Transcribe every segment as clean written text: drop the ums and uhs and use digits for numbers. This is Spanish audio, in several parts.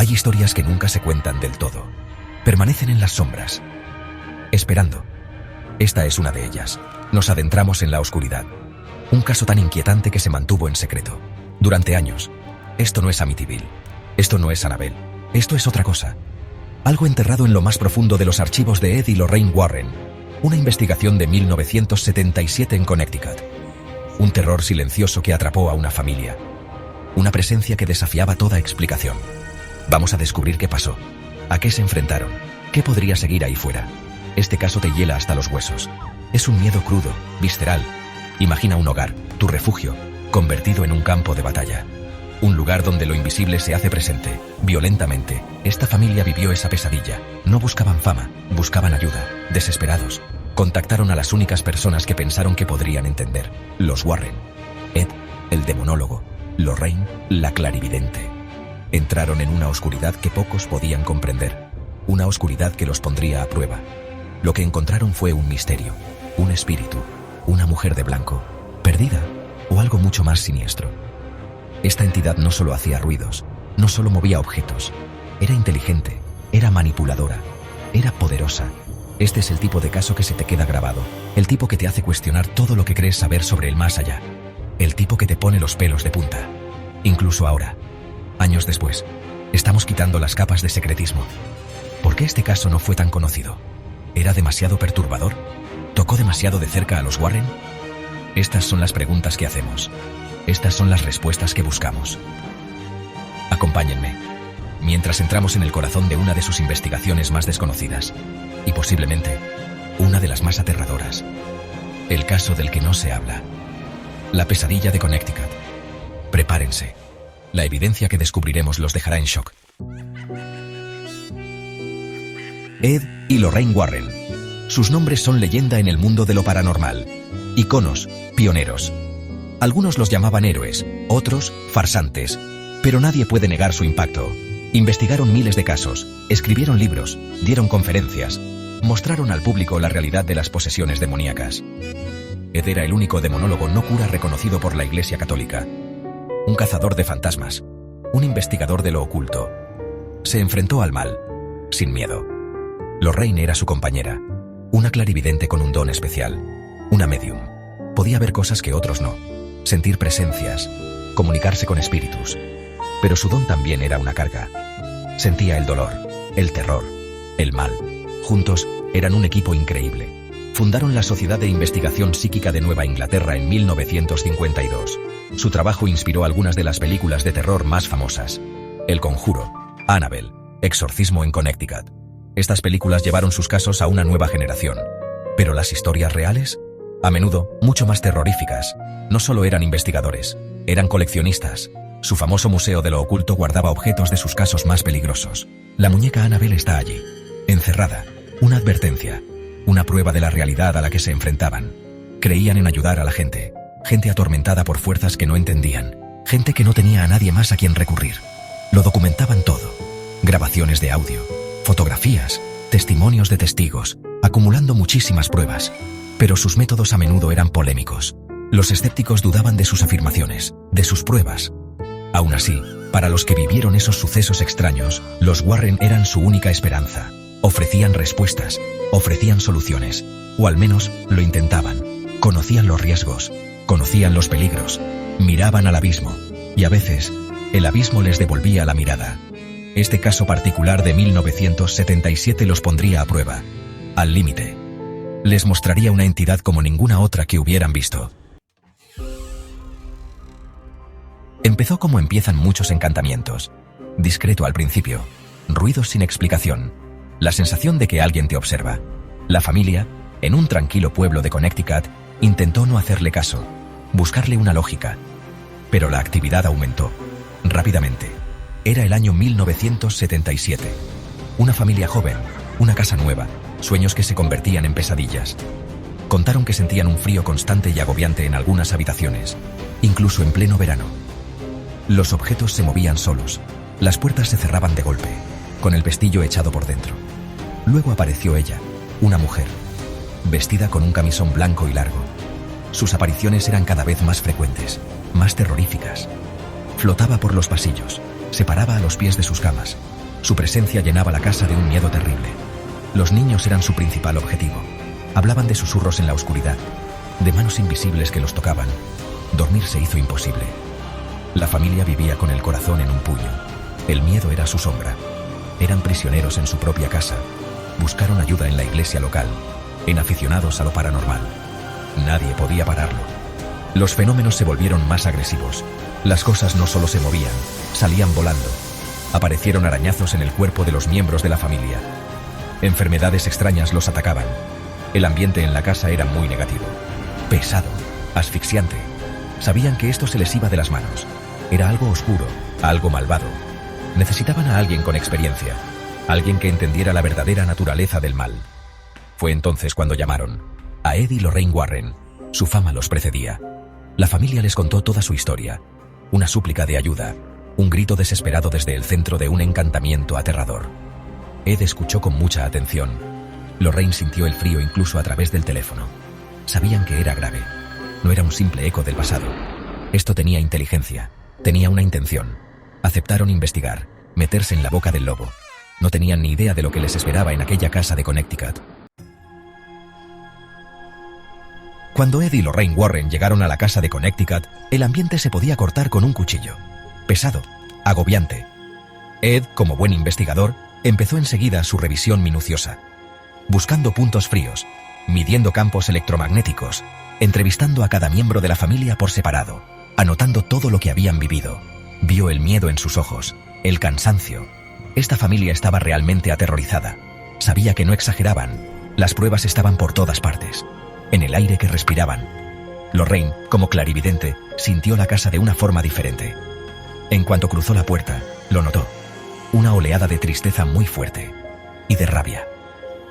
Hay historias que nunca se cuentan del todo. Permanecen en las sombras, esperando. Esta es una de ellas. Nos adentramos en la oscuridad. Un caso tan inquietante que se mantuvo en secreto durante años. Esto no es Amityville. Esto no es Annabelle. Esto es otra cosa. Algo enterrado en lo más profundo de los archivos de Ed y Lorraine Warren. Una investigación de 1977 en Connecticut. Un terror silencioso que atrapó a una familia. Una presencia que desafiaba toda explicación. Vamos a descubrir qué pasó. ¿A qué se enfrentaron? ¿Qué podría seguir ahí fuera? Este caso te hiela hasta los huesos. Es un miedo crudo, visceral. Imagina un hogar, tu refugio, convertido en un campo de batalla. Un lugar donde lo invisible se hace presente, violentamente. Esta familia vivió esa pesadilla. No buscaban fama, buscaban ayuda, desesperados. Contactaron a las únicas personas que pensaron que podrían entender. Los Warren. Ed, el demonólogo. Lorraine, la clarividente. Entraron en una oscuridad que pocos podían comprender. Una oscuridad que los pondría a prueba. Lo que encontraron fue un misterio, un espíritu, una mujer de blanco, perdida, o algo mucho más siniestro. Esta entidad no solo hacía ruidos, no solo movía objetos, era inteligente, era manipuladora, era poderosa. Este es el tipo de caso que se te queda grabado, el tipo que te hace cuestionar todo lo que crees saber sobre el más allá, el tipo que te pone los pelos de punta. Incluso ahora, años después, estamos quitando las capas de secretismo. ¿Por qué este caso no fue tan conocido? ¿Era demasiado perturbador? ¿Tocó demasiado de cerca a los Warren? Estas son las preguntas que hacemos. Estas son las respuestas que buscamos. Acompáñenme, mientras entramos en el corazón de una de sus investigaciones más desconocidas, y posiblemente, una de las más aterradoras. El caso del que no se habla. La pesadilla de Connecticut. Prepárense. La evidencia que descubriremos los dejará en shock. Ed y Lorraine Warren. Sus nombres son leyenda en el mundo de lo paranormal. Iconos, pioneros. Algunos los llamaban héroes, otros farsantes. Pero nadie puede negar su impacto. Investigaron miles de casos, escribieron libros, dieron conferencias, mostraron al público la realidad de las posesiones demoníacas. Ed era el único demonólogo no cura reconocido por la Iglesia Católica. Un cazador de fantasmas, un investigador de lo oculto. Se enfrentó al mal, sin miedo. Lorraine era su compañera, una clarividente con un don especial, una medium. Podía ver cosas que otros no, sentir presencias, comunicarse con espíritus. Pero su don también era una carga. Sentía el dolor, el terror, el mal. Juntos, eran un equipo increíble. Fundaron la Sociedad de Investigación Psíquica de Nueva Inglaterra en 1952. Su trabajo inspiró algunas de las películas de terror más famosas. El Conjuro, Annabelle, Exorcismo en Connecticut. Estas películas llevaron sus casos a una nueva generación. Pero las historias reales, a menudo mucho más terroríficas, no solo eran investigadores, eran coleccionistas. Su famoso museo de lo oculto guardaba objetos de sus casos más peligrosos. La muñeca Annabelle está allí, encerrada, una advertencia, una prueba de la realidad a la que se enfrentaban. Creían en ayudar a la gente, gente atormentada por fuerzas que no entendían, gente que no tenía a nadie más a quien recurrir. Lo documentaban todo, grabaciones de audio, fotografías, testimonios de testigos, acumulando muchísimas pruebas. Pero sus métodos a menudo eran polémicos. Los escépticos dudaban de sus afirmaciones, de sus pruebas. Aún así, para los que vivieron esos sucesos extraños, los Warren eran su única esperanza. Ofrecían respuestas, ofrecían soluciones, o al menos lo intentaban. Conocían los riesgos, conocían los peligros, miraban al abismo, y a veces, el abismo les devolvía la mirada. Este caso particular de 1977 los pondría a prueba, al límite. Les mostraría una entidad como ninguna otra que hubieran visto. Empezó como empiezan muchos encantamientos. Discreto al principio, ruidos sin explicación, la sensación de que alguien te observa. La familia, en un tranquilo pueblo de Connecticut, intentó no hacerle caso, buscarle una lógica. Pero la actividad aumentó, rápidamente. Era el año 1977. Una familia joven, una casa nueva, sueños que se convertían en pesadillas. Contaron que sentían un frío constante y agobiante en algunas habitaciones, incluso en pleno verano. Los objetos se movían solos, las puertas se cerraban de golpe, con el pestillo echado por dentro. Luego apareció ella, una mujer, vestida con un camisón blanco y largo. Sus apariciones eran cada vez más frecuentes, más terroríficas. Flotaba por los pasillos, se paraba a los pies de sus camas, Su presencia llenaba la casa de un miedo terrible. Los niños eran su principal objetivo. Hablaban de susurros en la oscuridad, de manos invisibles que los tocaban. Dormir se hizo imposible. La familia vivía con el corazón en un puño. El miedo era su sombra. Eran prisioneros en su propia casa. Buscaron ayuda en la iglesia local, en aficionados a lo paranormal. Nadie podía pararlo. Los fenómenos se volvieron más agresivos. Las cosas no solo se movían, salían volando. Aparecieron arañazos en el cuerpo de los miembros de la familia. Enfermedades extrañas los atacaban. El ambiente en la casa era muy negativo. Pesado, asfixiante. Sabían que esto se les iba de las manos. Era algo oscuro, algo malvado. Necesitaban a alguien con experiencia, alguien que entendiera la verdadera naturaleza del mal. Fue entonces cuando llamaron a Ed y Lorraine Warren. Su fama los precedía. La familia les contó toda su historia. Una súplica de ayuda, un grito desesperado desde el centro de un encantamiento aterrador. Ed escuchó con mucha atención. Lorraine sintió el frío incluso a través del teléfono. Sabían que era grave. No era un simple eco del pasado. Esto tenía inteligencia, tenía una intención. Aceptaron investigar, meterse en la boca del lobo. No tenían ni idea de lo que les esperaba en aquella casa de Connecticut. Cuando Ed y Lorraine Warren llegaron a la casa de Connecticut, el ambiente se podía cortar con un cuchillo. Pesado, agobiante. Ed, como buen investigador, empezó enseguida su revisión minuciosa. Buscando puntos fríos, midiendo campos electromagnéticos, entrevistando a cada miembro de la familia por separado, anotando todo lo que habían vivido. Vio el miedo en sus ojos, el cansancio. Esta familia estaba realmente aterrorizada. Sabía que no exageraban. Las pruebas estaban por todas partes, en el aire que respiraban. Lorraine, como clarividente, sintió la casa de una forma diferente. En cuanto cruzó la puerta, lo notó. Una oleada de tristeza muy fuerte y de rabia.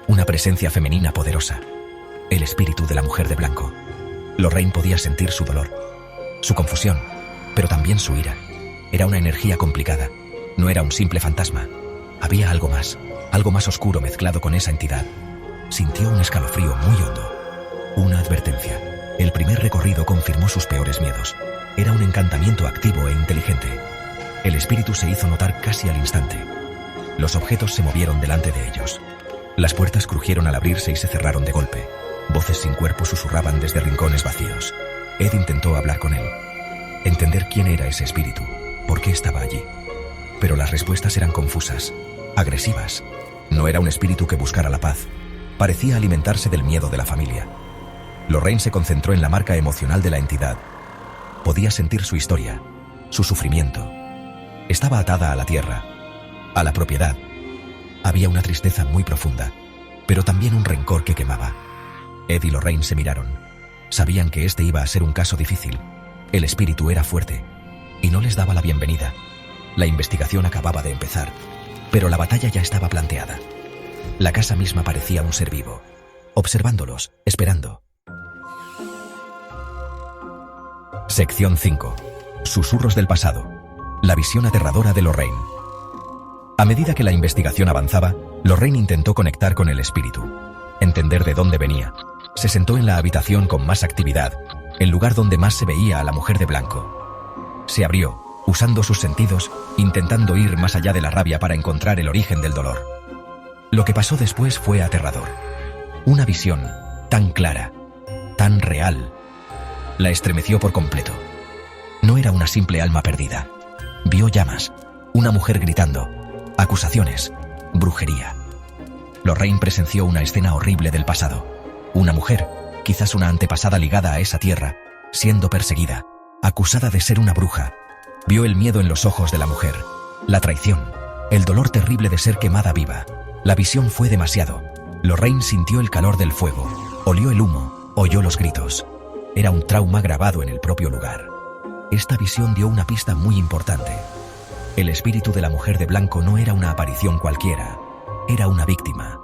Una presencia femenina poderosa. El espíritu de la mujer de blanco. Lorraine podía sentir su dolor, su confusión, pero también su ira. Era una energía complicada. No era un simple fantasma. Había algo más oscuro mezclado con esa entidad. Sintió un escalofrío muy hondo. Una advertencia. El primer recorrido confirmó sus peores miedos. Era un encantamiento activo e inteligente. El espíritu se hizo notar casi al instante. Los objetos se movieron delante de ellos. Las puertas crujieron al abrirse y se cerraron de golpe. Voces sin cuerpo susurraban desde rincones vacíos. Ed intentó hablar con él. Entender quién era ese espíritu, por qué estaba allí. Pero las respuestas eran confusas, agresivas. No era un espíritu que buscara la paz. Parecía alimentarse del miedo de la familia. Lorraine se concentró en la marca emocional de la entidad. Podía sentir su historia, su sufrimiento. Estaba atada a la tierra, a la propiedad. Había una tristeza muy profunda, pero también un rencor que quemaba. Ed y Lorraine se miraron. Sabían que este iba a ser un caso difícil. El espíritu era fuerte y no les daba la bienvenida. La investigación acababa de empezar, pero la batalla ya estaba planteada. La casa misma parecía un ser vivo, observándolos, esperando. Sección 5. Susurros del pasado. La visión aterradora de Lorraine. A medida que la investigación avanzaba, Lorraine intentó conectar con el espíritu, entender de dónde venía. Se sentó en la habitación con más actividad, el lugar donde más se veía a la mujer de blanco. Se abrió, usando sus sentidos, intentando ir más allá de la rabia para encontrar el origen del dolor. Lo que pasó después fue aterrador. Una visión tan clara, tan real, la estremeció por completo. No era una simple alma perdida. Vio llamas, una mujer gritando, acusaciones, brujería. Lorraine presenció una escena horrible del pasado. Una mujer, quizás una antepasada ligada a esa tierra, siendo perseguida, acusada de ser una bruja. Vio el miedo en los ojos de la mujer, la traición, el dolor terrible de ser quemada viva. La visión fue demasiado. Lorraine sintió el calor del fuego, olió el humo, oyó los gritos. Era un trauma grabado en el propio lugar. Esta visión dio una pista muy importante. El espíritu de la mujer de blanco no era una aparición cualquiera, era una víctima.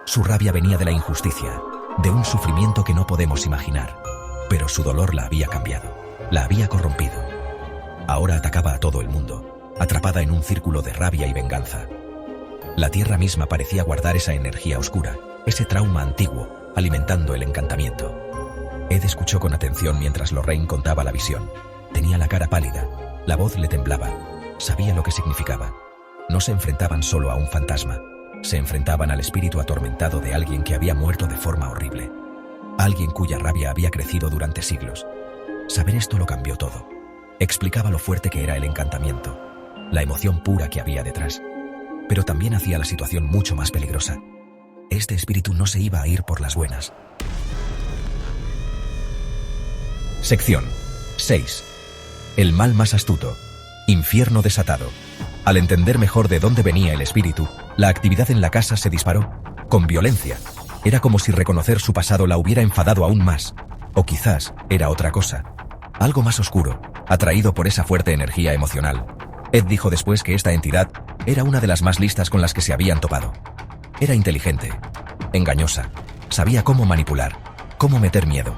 Su rabia venía de la injusticia, de un sufrimiento que no podemos imaginar. Pero su dolor la había cambiado, la había corrompido. Ahora atacaba a todo el mundo, atrapada en un círculo de rabia y venganza. La tierra misma parecía guardar esa energía oscura, ese trauma antiguo, alimentando el encantamiento. Ed escuchó con atención mientras Lorraine contaba la visión. Tenía la cara pálida, la voz le temblaba. Sabía lo que significaba. No se enfrentaban solo a un fantasma, se enfrentaban al espíritu atormentado de alguien que había muerto de forma horrible. Alguien cuya rabia había crecido durante siglos. Saber esto lo cambió todo. Explicaba lo fuerte que era el encantamiento, la emoción pura que había detrás. Pero también hacía la situación mucho más peligrosa. Este espíritu no se iba a ir por las buenas. Sección 6. El mal más astuto. Infierno desatado. Al entender mejor de dónde venía el espíritu, la actividad en la casa se disparó, con violencia. Era como si reconocer su pasado la hubiera enfadado aún más. O quizás era otra cosa. Algo más oscuro, atraído por esa fuerte energía emocional. Ed dijo después que esta entidad era una de las más listas con las que se habían topado. Era inteligente, engañosa, sabía cómo manipular, cómo meter miedo.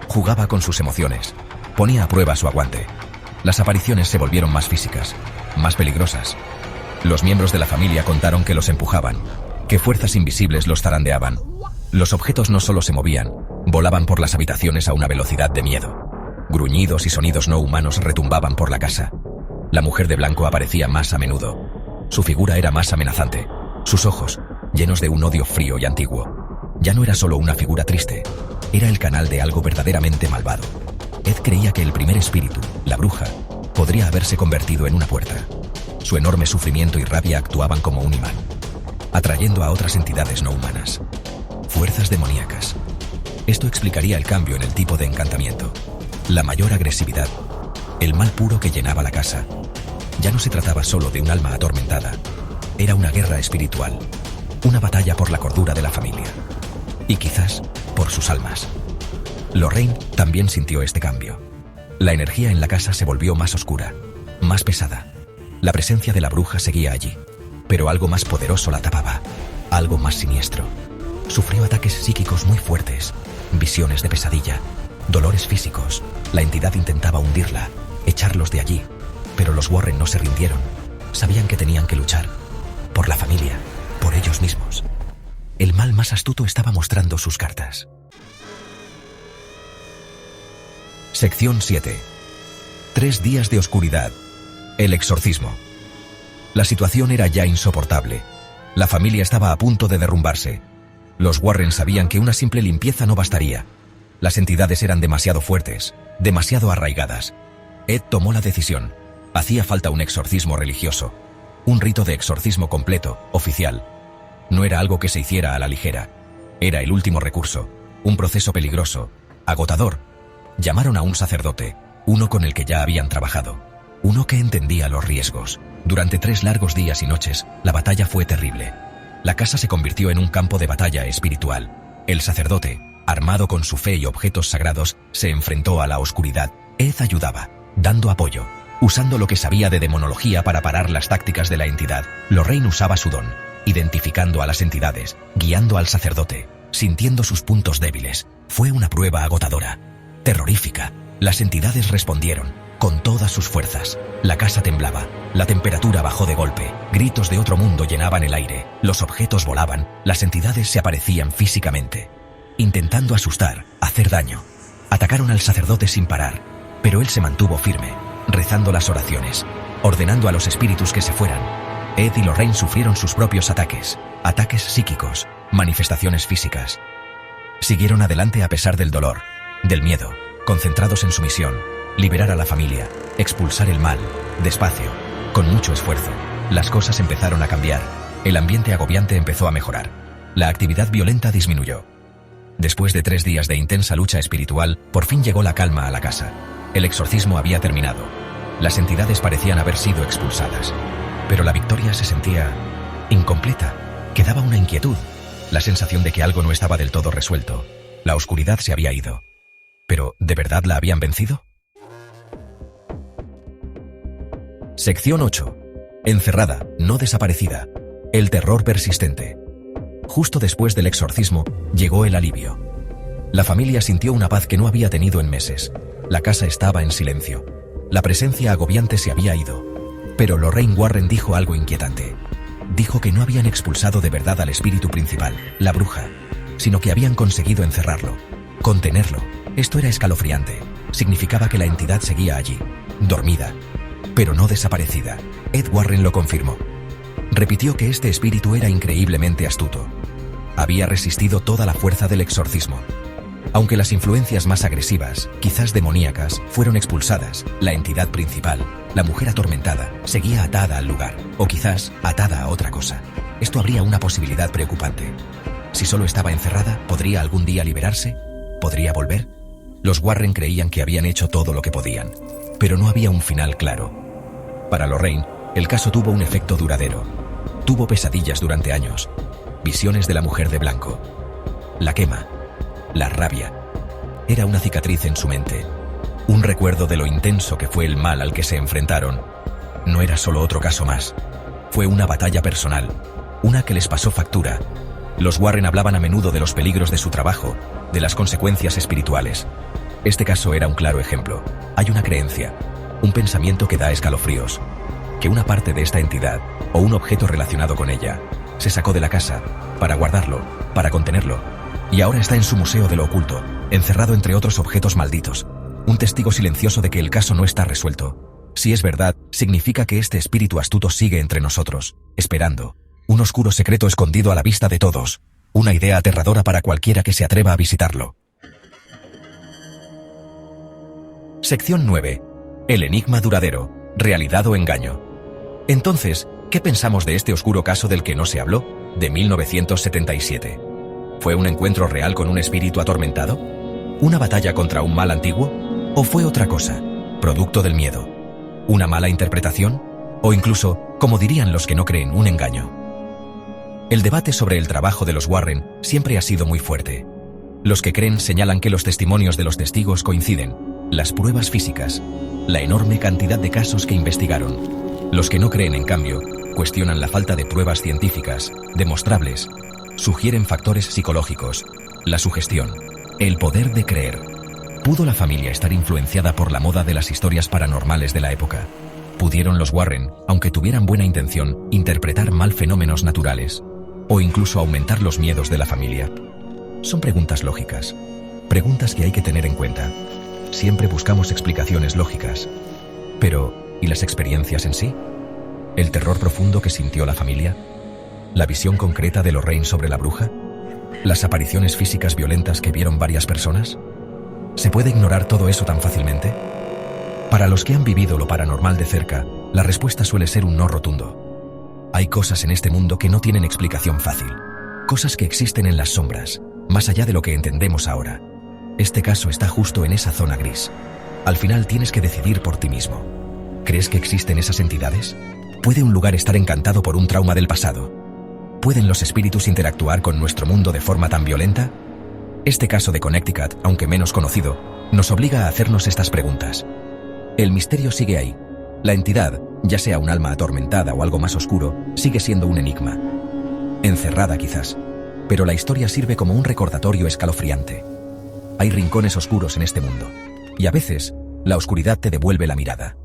Jugaba con sus emociones, ponía a prueba su aguante. Las apariciones se volvieron más físicas, más peligrosas. Los miembros de la familia contaron que los empujaban, que fuerzas invisibles los zarandeaban. Los objetos no solo se movían, volaban por las habitaciones a una velocidad de miedo. Gruñidos y sonidos no humanos retumbaban por la casa. La mujer de blanco aparecía más a menudo. Su figura era más amenazante. Sus ojos, llenos de un odio frío y antiguo. Ya no era solo una figura triste, era el canal de algo verdaderamente malvado. Ed creía que el primer espíritu, la bruja, podría haberse convertido en una puerta. Su enorme sufrimiento y rabia actuaban como un imán, atrayendo a otras entidades no humanas. Fuerzas demoníacas. Esto explicaría el cambio en el tipo de encantamiento. La mayor agresividad. El mal puro que llenaba la casa. Ya no se trataba solo de un alma atormentada. Era una guerra espiritual. Una batalla por la cordura de la familia. Y quizás por sus almas. Lorraine también sintió este cambio. La energía en la casa se volvió más oscura, más pesada. La presencia de la bruja seguía allí, pero algo más poderoso la tapaba, algo más siniestro. Sufrió ataques psíquicos muy fuertes, visiones de pesadilla, dolores físicos. La entidad intentaba hundirla, echarlos de allí, pero los Warren no se rindieron. Sabían que tenían que luchar, por la familia, por ellos mismos. El mal más astuto estaba mostrando sus cartas. Sección 7. 3 días de oscuridad. El exorcismo. La situación era ya insoportable. La familia estaba a punto de derrumbarse. Los Warren sabían que una simple limpieza no bastaría. Las entidades eran demasiado fuertes, demasiado arraigadas. Ed tomó la decisión. Hacía falta un exorcismo religioso. Un rito de exorcismo completo, oficial. No era algo que se hiciera a la ligera. Era el último recurso. Un proceso peligroso, agotador. Llamaron a un sacerdote, uno con el que ya habían trabajado. Uno que entendía los riesgos. Durante 3 largos días y noches, la batalla fue terrible. La casa se convirtió en un campo de batalla espiritual. El sacerdote, armado con su fe y objetos sagrados, se enfrentó a la oscuridad. Ed ayudaba, dando apoyo, usando lo que sabía de demonología para parar las tácticas de la entidad. Lorraine usaba su don, identificando a las entidades, guiando al sacerdote, sintiendo sus puntos débiles. Fue una prueba agotadora, terrorífica. Las entidades respondieron, con todas sus fuerzas. La casa temblaba, la temperatura bajó de golpe, gritos de otro mundo llenaban el aire, los objetos volaban, las entidades se aparecían físicamente, intentando asustar, hacer daño. Atacaron al sacerdote sin parar, pero él se mantuvo firme, rezando las oraciones, ordenando a los espíritus que se fueran. Ed y Lorraine sufrieron sus propios ataques, ataques psíquicos, manifestaciones físicas. Siguieron adelante a pesar del dolor, del miedo, concentrados en su misión, liberar a la familia, expulsar el mal, despacio, con mucho esfuerzo. Las cosas empezaron a cambiar, el ambiente agobiante empezó a mejorar, la actividad violenta disminuyó. Después de 3 días de intensa lucha espiritual, por fin llegó la calma a la casa. El exorcismo había terminado. Las entidades parecían haber sido expulsadas, pero la victoria se sentía incompleta. Quedaba una inquietud, la sensación de que algo no estaba del todo resuelto. La oscuridad se había ido. ¿Pero de verdad la habían vencido? Sección 8. Encerrada, no desaparecida. El terror persistente. Justo después del exorcismo, llegó el alivio. La familia sintió una paz que no había tenido en meses. La casa estaba en silencio. La presencia agobiante se había ido. Pero Lorraine Warren dijo algo inquietante. Dijo que no habían expulsado de verdad al espíritu principal, la bruja, sino que habían conseguido encerrarlo, contenerlo. Esto era escalofriante. Significaba que la entidad seguía allí, dormida, pero no desaparecida. Ed Warren lo confirmó. Repitió que este espíritu era increíblemente astuto. Había resistido toda la fuerza del exorcismo. Aunque las influencias más agresivas, quizás demoníacas, fueron expulsadas, la entidad principal, la mujer atormentada, seguía atada al lugar, o quizás atada a otra cosa. Esto habría una posibilidad preocupante. Si solo estaba encerrada, ¿podría algún día liberarse? ¿Podría volver? Los Warren creían que habían hecho todo lo que podían, pero no había un final claro. Para Lorraine, el caso tuvo un efecto duradero. Tuvo pesadillas durante años, visiones de la mujer de blanco, la quema, la rabia. Era una cicatriz en su mente, un recuerdo de lo intenso que fue el mal al que se enfrentaron. No era solo otro caso más, fue una batalla personal, una que les pasó factura. Los Warren hablaban a menudo de los peligros de su trabajo, de las consecuencias espirituales. Este caso era un claro ejemplo. Hay una creencia, un pensamiento que da escalofríos, que una parte de esta entidad, o un objeto relacionado con ella, se sacó de la casa, para guardarlo, para contenerlo, y ahora está en su museo de lo oculto, encerrado entre otros objetos malditos. Un testigo silencioso de que el caso no está resuelto. Si es verdad, significa que este espíritu astuto sigue entre nosotros, esperando. Un oscuro secreto escondido a la vista de todos. Una idea aterradora para cualquiera que se atreva a visitarlo. Sección 9. El enigma duradero. ¿Realidad o engaño? Entonces, ¿qué pensamos de este oscuro caso del que no se habló, de 1977? ¿Fue un encuentro real con un espíritu atormentado? ¿Una batalla contra un mal antiguo? ¿O fue otra cosa, producto del miedo? ¿Una mala interpretación? ¿O incluso, como dirían los que no creen, un engaño? El debate sobre el trabajo de los Warren siempre ha sido muy fuerte. Los que creen señalan que los testimonios de los testigos coinciden, las pruebas físicas, la enorme cantidad de casos que investigaron. Los que no creen, en cambio, cuestionan la falta de pruebas científicas, demostrables. Sugieren factores psicológicos, la sugestión, el poder de creer. ¿Pudo la familia estar influenciada por la moda de las historias paranormales de la época? ¿Pudieron los Warren, aunque tuvieran buena intención, interpretar mal fenómenos naturales? ¿O incluso aumentar los miedos de la familia? Son preguntas lógicas, preguntas que hay que tener en cuenta. Siempre buscamos explicaciones lógicas. Pero, ¿y las experiencias en sí? ¿El terror profundo que sintió la familia? ¿La visión concreta de Lorraine sobre la bruja? ¿Las apariciones físicas violentas que vieron varias personas? ¿Se puede ignorar todo eso tan fácilmente? Para los que han vivido lo paranormal de cerca, la respuesta suele ser un no rotundo. Hay cosas en este mundo que no tienen explicación fácil. Cosas que existen en las sombras, más allá de lo que entendemos ahora. Este caso está justo en esa zona gris. Al final tienes que decidir por ti mismo. ¿Crees que existen esas entidades? ¿Puede un lugar estar encantado por un trauma del pasado? ¿Pueden los espíritus interactuar con nuestro mundo de forma tan violenta? Este caso de Connecticut, aunque menos conocido, nos obliga a hacernos estas preguntas. El misterio sigue ahí. La entidad, ya sea un alma atormentada o algo más oscuro, sigue siendo un enigma. Encerrada quizás, pero la historia sirve como un recordatorio escalofriante. Hay rincones oscuros en este mundo, y a veces, la oscuridad te devuelve la mirada.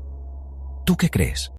¿Tú qué crees?